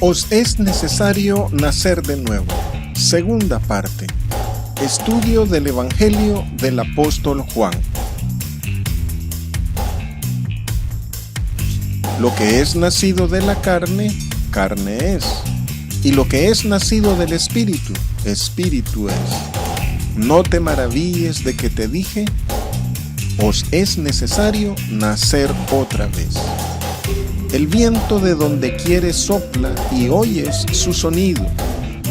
Os es necesario nacer de nuevo. Segunda parte. Estudio del Evangelio del Apóstol Juan. Lo que es nacido de la carne, carne es. Y lo que es nacido del Espíritu, Espíritu es. No te maravilles de que te dije, os es necesario nacer otra vez. El viento de donde quiere sopla y oyes su sonido,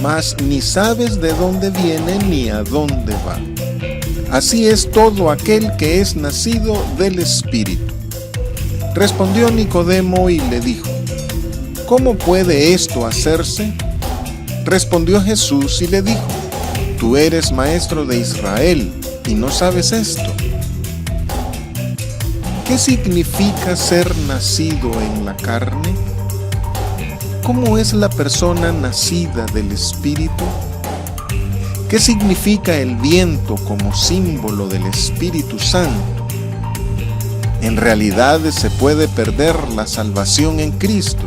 mas ni sabes de dónde viene ni a dónde va. Así es todo aquel que es nacido del Espíritu. Respondió Nicodemo y le dijo, ¿cómo puede esto hacerse? Respondió Jesús y le dijo, tú eres maestro de Israel y no sabes esto. ¿Qué significa ser nacido en la carne? ¿Cómo es la persona nacida del Espíritu? ¿Qué significa el viento como símbolo del Espíritu Santo? En realidad se puede perder la salvación en Cristo.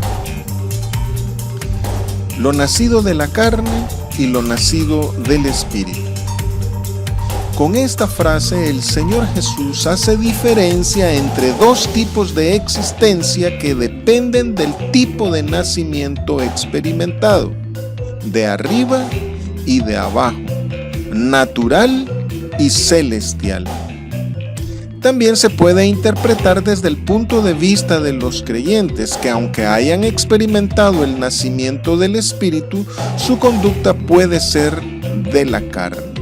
Lo nacido de la carne y lo nacido del Espíritu. Con esta frase el Señor Jesús hace diferencia entre dos tipos de existencia que dependen del tipo de nacimiento experimentado, de arriba y de abajo, natural y celestial. También se puede interpretar desde el punto de vista de los creyentes que aunque hayan experimentado el nacimiento del Espíritu, su conducta puede ser de la carne.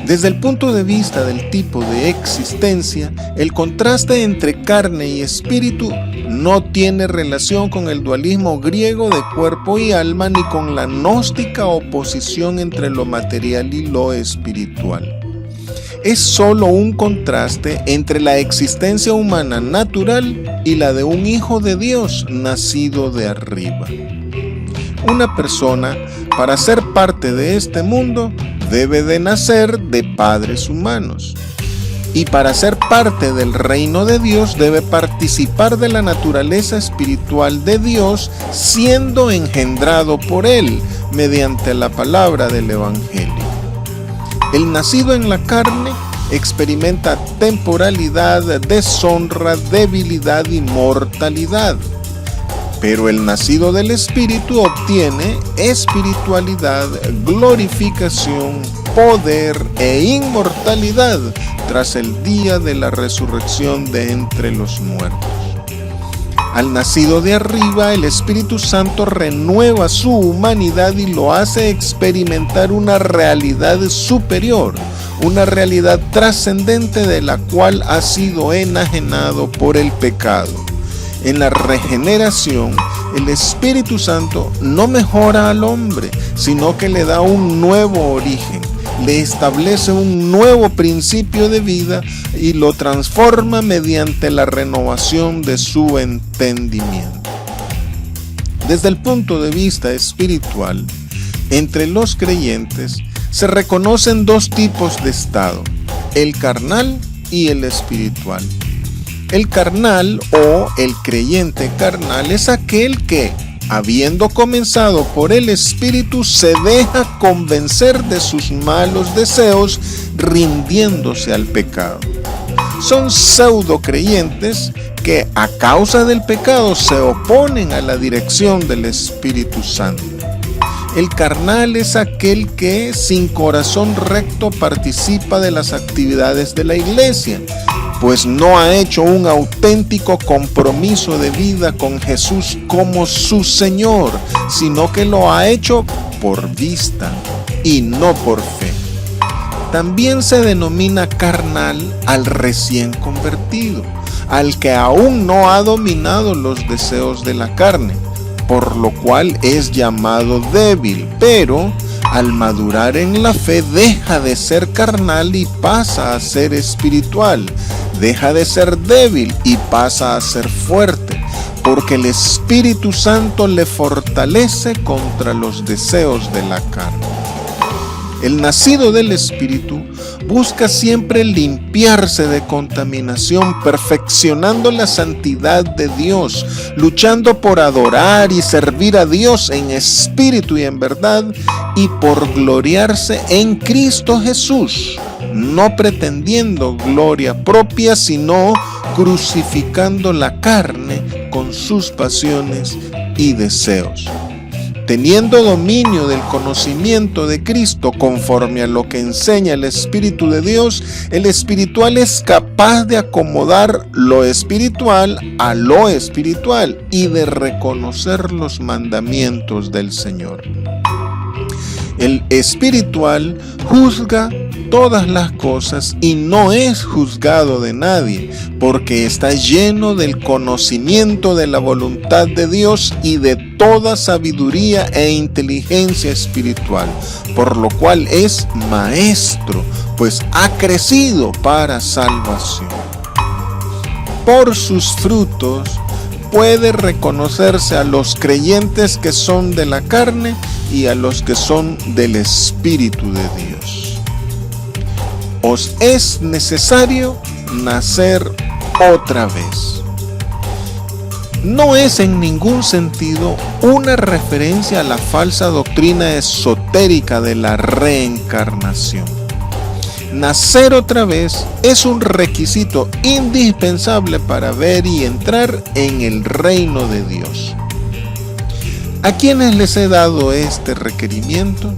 Desde el punto de vista del tipo de existencia, el contraste entre carne y espíritu no tiene relación con el dualismo griego de cuerpo y alma ni con la gnóstica oposición entre lo material y lo espiritual. Es solo un contraste entre la existencia humana natural y la de un hijo de Dios nacido de arriba. Una persona, para ser parte de este mundo, debe de nacer de padres humanos. Y para ser parte del reino de Dios debe participar de la naturaleza espiritual de Dios, siendo engendrado por Él mediante la palabra del Evangelio. El nacido en la carne experimenta temporalidad, deshonra, debilidad y mortalidad. Pero el nacido del Espíritu obtiene espiritualidad, glorificación, poder e inmortalidad tras el día de la resurrección de entre los muertos. Al nacido de arriba, el Espíritu Santo renueva su humanidad y lo hace experimentar una realidad superior, una realidad trascendente de la cual ha sido enajenado por el pecado. En la regeneración, el Espíritu Santo no mejora al hombre, sino que le da un nuevo origen, le establece un nuevo principio de vida y lo transforma mediante la renovación de su entendimiento. Desde el punto de vista espiritual, entre los creyentes se reconocen dos tipos de estado, el carnal y el espiritual. El carnal o el creyente carnal es aquel que, habiendo comenzado por el Espíritu, se deja convencer de sus malos deseos, rindiéndose al pecado. Son pseudo creyentes que a causa del pecado se oponen a la dirección del Espíritu Santo. El carnal es aquel que, sin corazón recto, participa de las actividades de la iglesia, pues no ha hecho un auténtico compromiso de vida con Jesús como su Señor, sino que lo ha hecho por vista y no por fe. También se denomina carnal al recién convertido, al que aún no ha dominado los deseos de la carne, por lo cual es llamado débil, pero al madurar en la fe deja de ser carnal y pasa a ser espiritual, deja de ser débil y pasa a ser fuerte, porque el Espíritu Santo le fortalece contra los deseos de la carne. El nacido del Espíritu busca siempre limpiarse de contaminación, perfeccionando la santidad de Dios, luchando por adorar y servir a Dios en espíritu y en verdad, y por gloriarse en Cristo Jesús, no pretendiendo gloria propia, sino crucificando la carne con sus pasiones y deseos. Teniendo dominio del conocimiento de Cristo conforme a lo que enseña el Espíritu de Dios, el espiritual es capaz de acomodar lo espiritual a lo espiritual y de reconocer los mandamientos del Señor. El espiritual juzga todas las cosas y no es juzgado de nadie, porque está lleno del conocimiento de la voluntad de Dios y de toda sabiduría e inteligencia espiritual, por lo cual es maestro, pues ha crecido para salvación. Por sus frutos puede reconocerse a los creyentes que son de la carne y a los que son del Espíritu de Dios. Os es necesario nacer otra vez. No es en ningún sentido una referencia a la falsa doctrina esotérica de la reencarnación. Nacer otra vez es un requisito indispensable para ver y entrar en el reino de Dios. ¿A quiénes les he dado este requerimiento?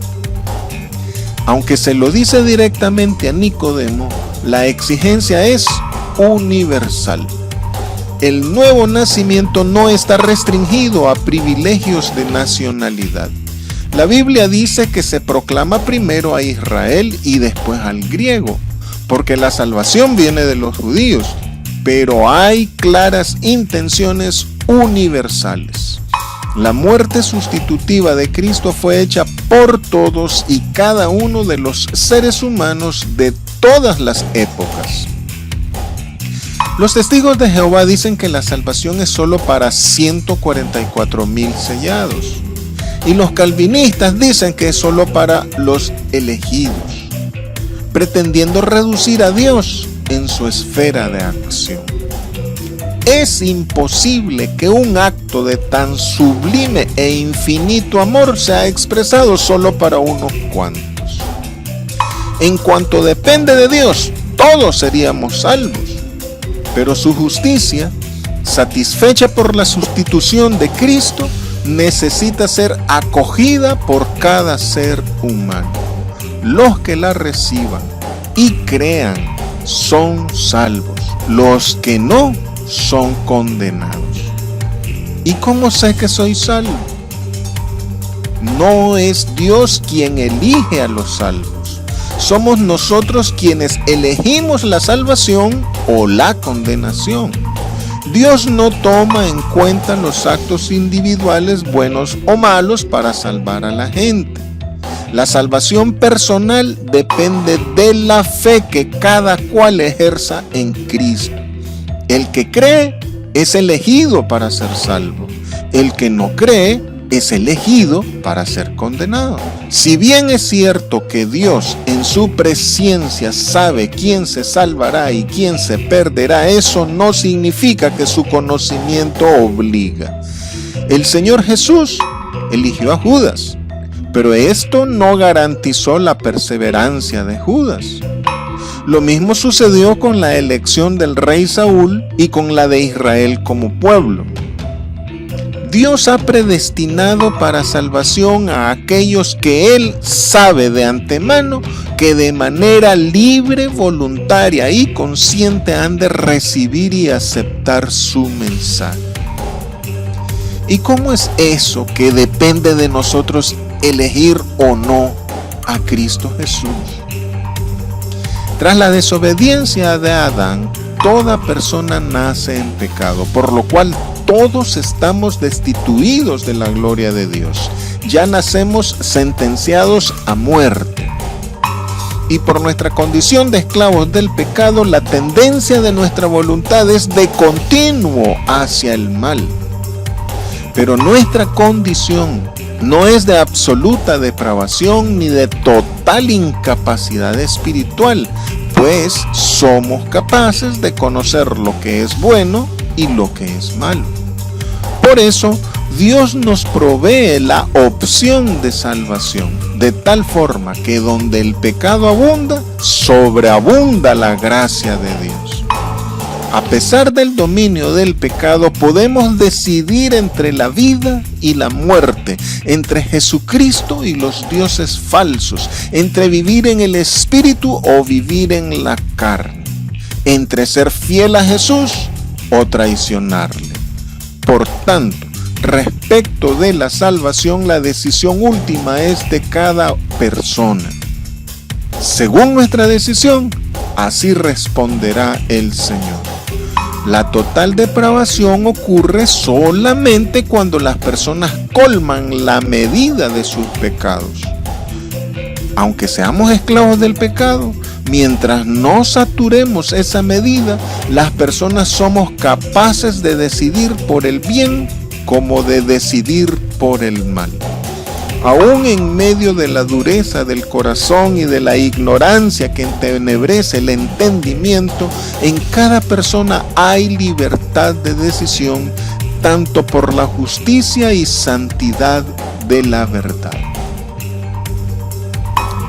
Aunque se lo dice directamente a Nicodemo, la exigencia es universal. El nuevo nacimiento no está restringido a privilegios de nacionalidad. La Biblia dice que se proclama primero a Israel y después al griego, porque la salvación viene de los judíos, pero hay claras intenciones universales. La muerte sustitutiva de Cristo fue hecha por todos y cada uno de los seres humanos de todas las épocas. Los testigos de Jehová dicen que la salvación es solo para 144,000 sellados. Y los calvinistas dicen que es solo para los elegidos, pretendiendo reducir a Dios en su esfera de acción. Es imposible que un acto de tan sublime e infinito amor sea expresado solo para unos cuantos. En cuanto depende de Dios, todos seríamos salvos, pero su justicia, satisfecha por la sustitución de Cristo, necesita ser acogida por cada ser humano. Los que la reciban y crean son salvos. Los que no son condenados. ¿Y cómo sé que soy salvo? No es Dios quien elige a los salvos. Somos nosotros quienes elegimos la salvación o la condenación. Dios no toma en cuenta los actos individuales buenos o malos para salvar a la gente. La salvación personal depende de la fe que cada cual ejerza en Cristo. El que cree es elegido para ser salvo. El que no cree es elegido para ser condenado. Si bien es cierto que Dios en su presencia sabe quién se salvará y quién se perderá, eso no significa que su conocimiento obliga. El Señor Jesús eligió a Judas, pero esto no garantizó la perseverancia de Judas. Lo mismo sucedió con la elección del rey Saúl y con la de Israel como pueblo. Dios ha predestinado para salvación a aquellos que Él sabe de antemano que de manera libre, voluntaria y consciente han de recibir y aceptar su mensaje. ¿Y cómo es eso que depende de nosotros elegir o no a Cristo Jesús? Tras la desobediencia de Adán, toda persona nace en pecado, por lo cual todos estamos destituidos de la gloria de Dios. Ya nacemos sentenciados a muerte. Y por nuestra condición de esclavos del pecado, la tendencia de nuestra voluntad es de continuo hacia el mal. Pero nuestra condición No es de absoluta depravación ni de total incapacidad espiritual, pues somos capaces de conocer lo que es bueno y lo que es malo. Por eso, Dios nos provee la opción de salvación, de tal forma que donde el pecado abunda, sobreabunda la gracia de Dios. A pesar del dominio del pecado, podemos decidir entre la vida y la muerte, entre Jesucristo y los dioses falsos, entre vivir en el Espíritu o vivir en la carne, entre ser fiel a Jesús o traicionarle. Por tanto, respecto de la salvación, la decisión última es de cada persona. Según nuestra decisión, así responderá el Señor. La total depravación ocurre solamente cuando las personas colman la medida de sus pecados. Aunque seamos esclavos del pecado, mientras no saturemos esa medida, las personas somos capaces de decidir por el bien como de decidir por el mal. Aún en medio de la dureza del corazón y de la ignorancia que entenebrece el entendimiento, en cada persona hay libertad de decisión, tanto por la justicia y santidad de la verdad.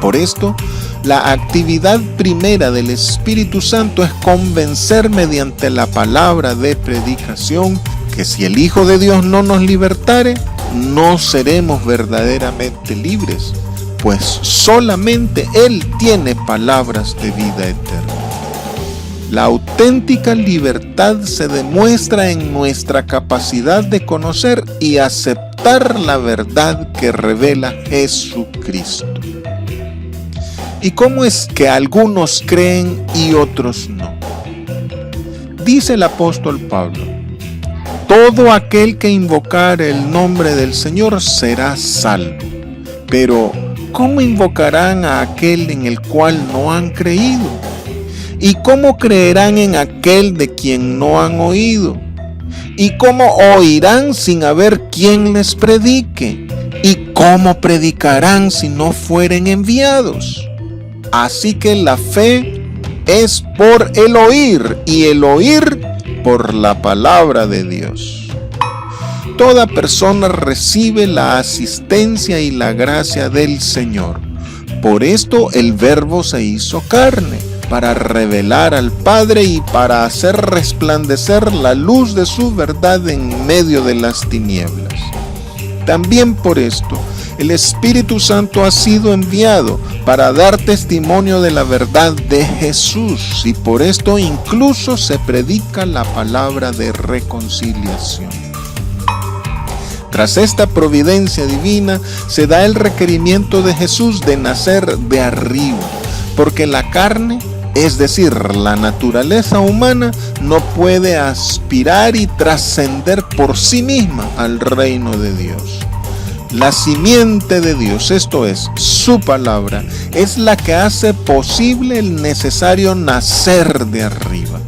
Por esto, la actividad primera del Espíritu Santo es convencer mediante la palabra de predicación que si el Hijo de Dios no nos libertare, no seremos verdaderamente libres, pues solamente Él tiene palabras de vida eterna. La auténtica libertad se demuestra en nuestra capacidad de conocer y aceptar la verdad que revela Jesucristo. ¿Y cómo es que algunos creen y otros no? Dice el apóstol Pablo: todo aquel que invocare el nombre del Señor será salvo. Pero, ¿cómo invocarán a aquel en el cual no han creído? ¿Y cómo creerán en aquel de quien no han oído? ¿Y cómo oirán sin haber quien les predique? ¿Y cómo predicarán si no fueren enviados? Así que la fe es por el oír, y el oír por la palabra de Dios. Toda persona recibe la asistencia y la gracia del Señor. Por esto el Verbo se hizo carne, para revelar al Padre y para hacer resplandecer la luz de su verdad en medio de las tinieblas. También por esto, el Espíritu Santo ha sido enviado para dar testimonio de la verdad de Jesús, y por esto incluso se predica la palabra de reconciliación. Tras esta providencia divina, se da el requerimiento de Jesús de nacer de arriba, porque la carne, es decir, la naturaleza humana, no puede aspirar y trascender por sí misma al reino de Dios. La simiente de Dios, esto es, su palabra, es la que hace posible el necesario nacer de arriba.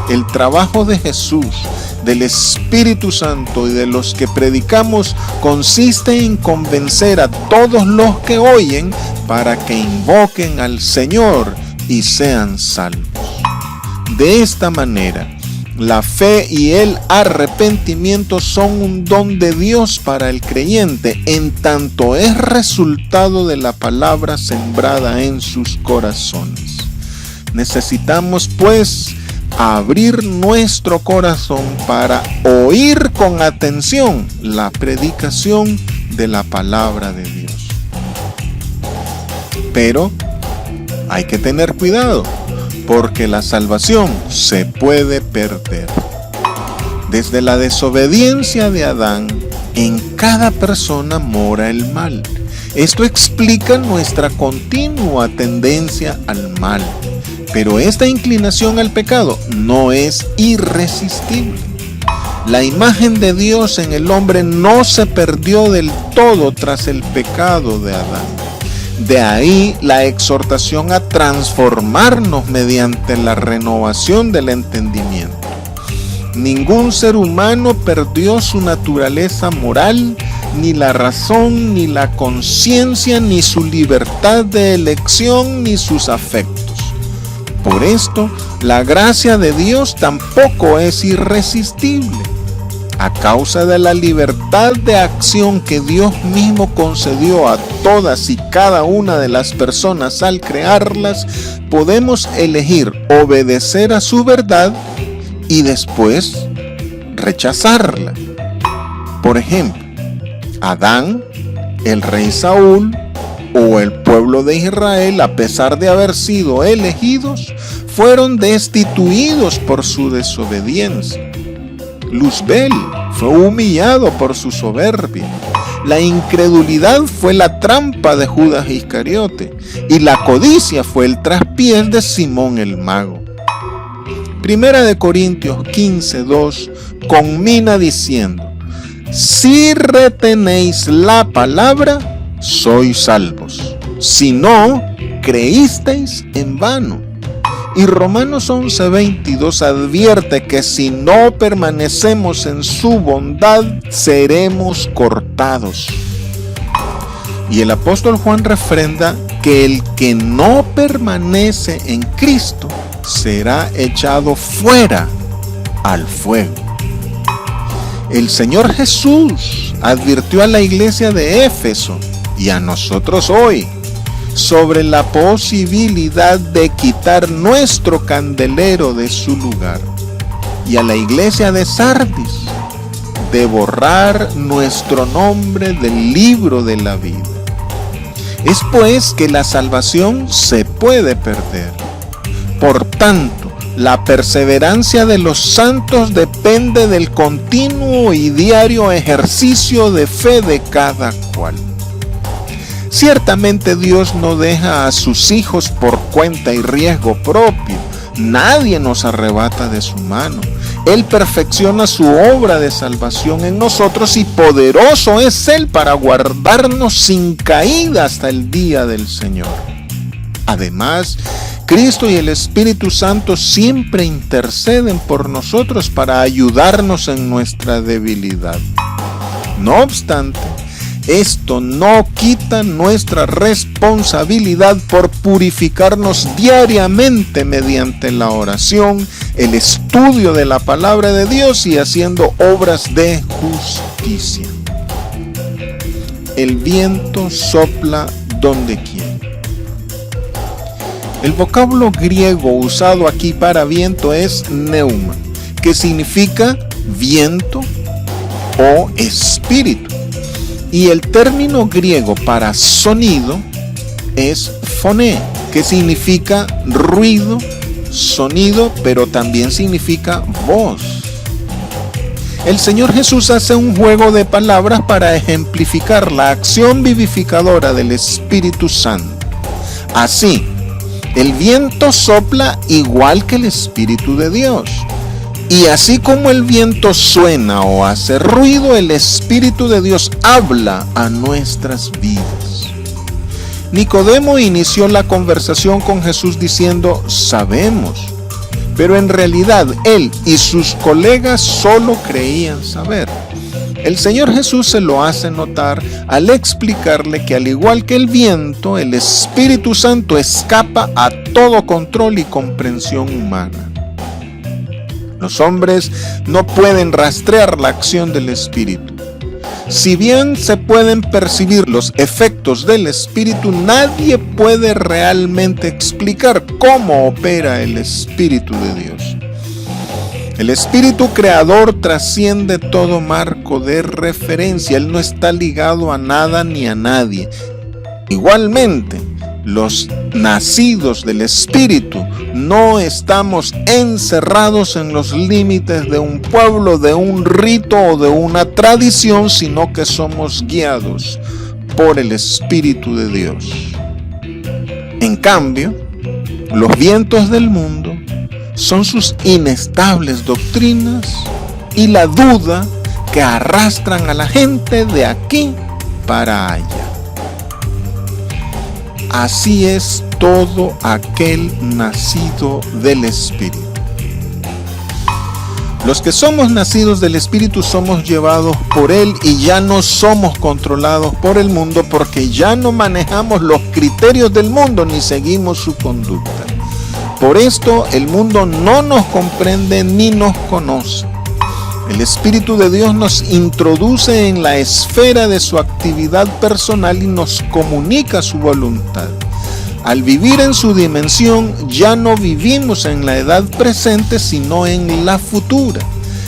El trabajo de Jesús, del Espíritu Santo y de los que predicamos consiste en convencer a todos los que oyen para que invoquen al Señor y sean salvos. De esta manera, la fe y el arrepentimiento son un don de Dios para el creyente, en tanto es resultado de la palabra sembrada en sus corazones. Necesitamos, pues, abrir nuestro corazón para oír con atención la predicación de la palabra de Dios. Pero hay que tener cuidado, porque la salvación se puede perder. Desde la desobediencia de Adán, en cada persona mora el mal. Esto explica nuestra continua tendencia al mal. Pero esta inclinación al pecado no es irresistible. La imagen de Dios en el hombre no se perdió del todo tras el pecado de Adán. De ahí la exhortación a transformarnos mediante la renovación del entendimiento. Ningún ser humano perdió su naturaleza moral, ni la razón, ni la conciencia, ni su libertad de elección, ni sus afectos. Por esto, la gracia de Dios tampoco es irresistible. A causa de la libertad de acción que Dios mismo concedió a todas y cada una de las personas al crearlas, podemos elegir obedecer a su verdad y después rechazarla. Por ejemplo, Adán, el rey Saúl o el pueblo de Israel, a pesar de haber sido elegidos, fueron destituidos por su desobediencia. Luzbel fue humillado por su soberbia. La incredulidad fue la trampa de Judas Iscariote y la codicia fue el traspiés de Simón el mago. Primera de Corintios 15:2 conmina diciendo: si retenéis la palabra, sois salvos. Si no, creísteis en vano. Y Romanos 11:22 advierte que si no permanecemos en su bondad, seremos cortados. Y el apóstol Juan refrenda que el que no permanece en Cristo será echado fuera al fuego. El Señor Jesús advirtió a la iglesia de Éfeso y a nosotros hoy sobre la posibilidad de quitar nuestro candelero de su lugar, y a la iglesia de Sardis de borrar nuestro nombre del libro de la vida. Es pues que la salvación se puede perder. Por tanto, la perseverancia de los santos depende del continuo y diario ejercicio de fe de cada cual. Ciertamente Dios no deja a sus hijos por cuenta y riesgo propio. Nadie nos arrebata de su mano. Él perfecciona su obra de salvación en nosotros y poderoso es Él para guardarnos sin caída hasta el día del Señor. Además, Cristo y el Espíritu Santo siempre interceden por nosotros para ayudarnos en nuestra debilidad. No obstante, esto no quita nuestra responsabilidad por purificarnos diariamente mediante la oración, el estudio de la palabra de Dios y haciendo obras de justicia. El viento sopla donde quiere. El vocablo griego usado aquí para viento es neuma, que significa viento o espíritu. Y el término griego para sonido es foné, que significa ruido, sonido, pero también significa voz. El Señor Jesús hace un juego de palabras para ejemplificar la acción vivificadora del Espíritu Santo. Así, el viento sopla igual que el Espíritu de Dios. Y así como el viento suena o hace ruido, el Espíritu de Dios habla a nuestras vidas. Nicodemo inició la conversación con Jesús diciendo: sabemos, pero en realidad él y sus colegas solo creían saber. El Señor Jesús se lo hace notar al explicarle que al igual que el viento, el Espíritu Santo escapa a todo control y comprensión humana. Los hombres no pueden rastrear la acción del Espíritu. Si bien se pueden percibir los efectos del Espíritu, nadie puede realmente explicar cómo opera el Espíritu de Dios. El Espíritu Creador trasciende todo marco de referencia. Él no está ligado a nada ni a nadie. Igualmente, los nacidos del Espíritu no estamos encerrados en los límites de un pueblo, de un rito o de una tradición, sino que somos guiados por el Espíritu de Dios. En cambio, los vientos del mundo son sus inestables doctrinas y la duda que arrastran a la gente de aquí para allá. Así es todo aquel nacido del Espíritu. Los que somos nacidos del Espíritu somos llevados por Él y ya no somos controlados por el mundo, porque ya no manejamos los criterios del mundo ni seguimos su conducta. Por esto el mundo no nos comprende ni nos conoce. El Espíritu de Dios nos introduce en la esfera de su actividad personal y nos comunica su voluntad. Al vivir en su dimensión, ya no vivimos en la edad presente, sino en la futura.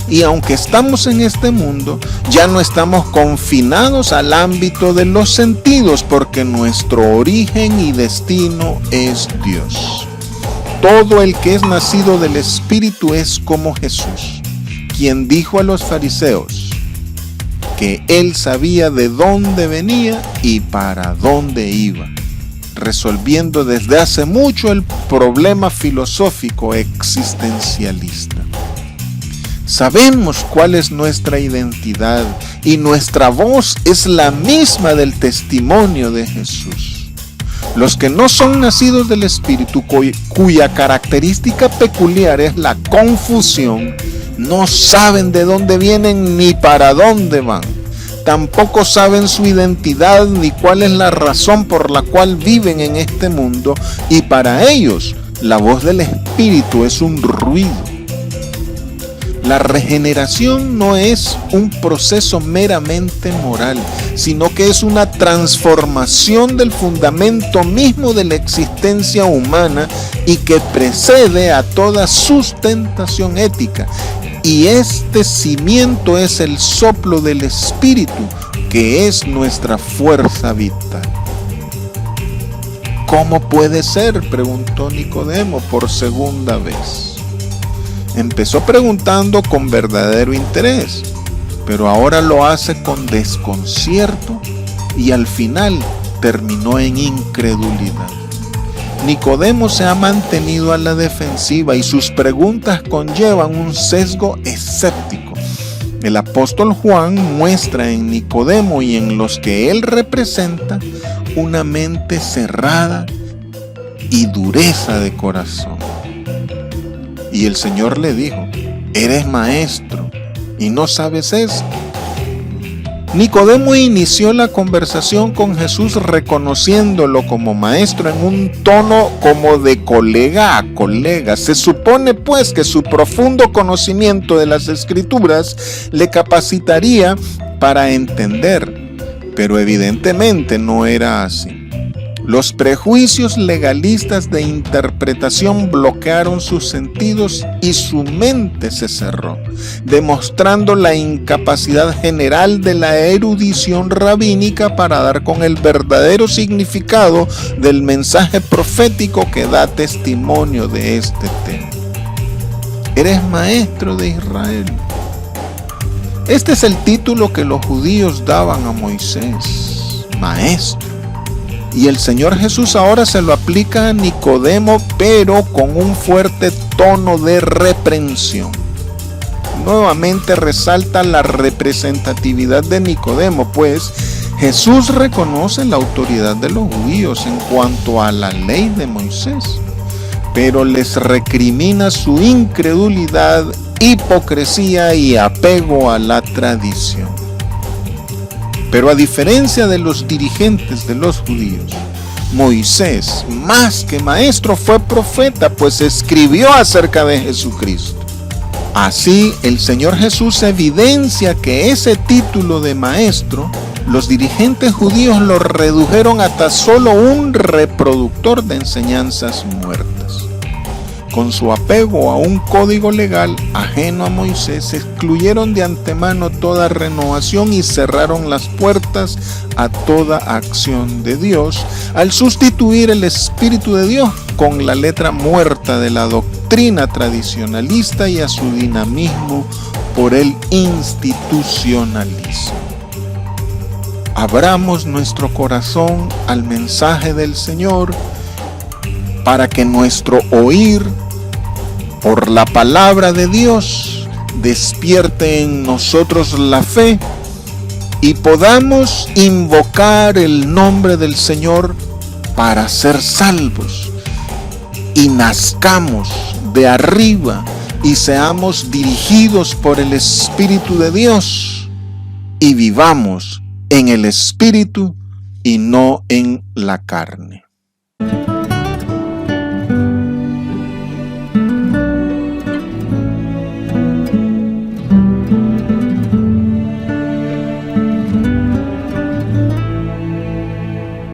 Y aunque estamos en este mundo, ya no estamos confinados al ámbito de los sentidos, porque nuestro origen y destino es Dios. Todo el que es nacido del Espíritu es como Jesús, quien dijo a los fariseos que él sabía de dónde venía y para dónde iba, resolviendo desde hace mucho el problema filosófico existencialista. Sabemos cuál es nuestra identidad y nuestra voz es la misma del testimonio de Jesús. Los que no son nacidos del Espíritu, cuya característica peculiar es la confusión, no saben de dónde vienen ni para dónde van. Tampoco saben su identidad ni cuál es la razón por la cual viven en este mundo, y para ellos la voz del Espíritu es un ruido. La regeneración no es un proceso meramente moral, sino que es una transformación del fundamento mismo de la existencia humana y que precede a toda sustentación ética. Y este cimiento es el soplo del Espíritu, que es nuestra fuerza vital. ¿Cómo puede ser?, preguntó Nicodemo por segunda vez. Empezó preguntando con verdadero interés, pero ahora lo hace con desconcierto y al final terminó en incredulidad. Nicodemo se ha mantenido a la defensiva y sus preguntas conllevan un sesgo escéptico. El apóstol Juan muestra en Nicodemo y en los que él representa una mente cerrada y dureza de corazón. Y el Señor le dijo: eres maestro y no sabes esto. Nicodemo inició la conversación con Jesús reconociéndolo como maestro en un tono como de colega a colega. Se supone pues que su profundo conocimiento de las Escrituras le capacitaría para entender, pero evidentemente no era así. Los prejuicios legalistas de interpretación bloquearon sus sentidos y su mente se cerró, demostrando la incapacidad general de la erudición rabínica para dar con el verdadero significado del mensaje profético que da testimonio de este tema. Eres maestro de Israel. Este es el título que los judíos daban a Moisés, maestro. Y el Señor Jesús ahora se lo aplica a Nicodemo, pero con un fuerte tono de reprensión. Nuevamente resalta la representatividad de Nicodemo, pues Jesús reconoce la autoridad de los judíos en cuanto a la ley de Moisés, pero les recrimina su incredulidad, hipocresía y apego a la tradición. Pero a diferencia de los dirigentes de los judíos, Moisés, más que maestro, fue profeta, pues escribió acerca de Jesucristo. Así, el Señor Jesús evidencia que ese título de maestro, los dirigentes judíos lo redujeron hasta solo un reproductor de enseñanzas muertas. Con su apego a un código legal ajeno a Moisés, excluyeron de antemano toda renovación y cerraron las puertas a toda acción de Dios, al sustituir el Espíritu de Dios con la letra muerta de la doctrina tradicionalista y a su dinamismo por el institucionalismo. Abramos nuestro corazón al mensaje del Señor para que nuestro oír por la palabra de Dios despierte en nosotros la fe y podamos invocar el nombre del Señor para ser salvos y nazcamos de arriba y seamos dirigidos por el Espíritu de Dios y vivamos en el Espíritu y no en la carne.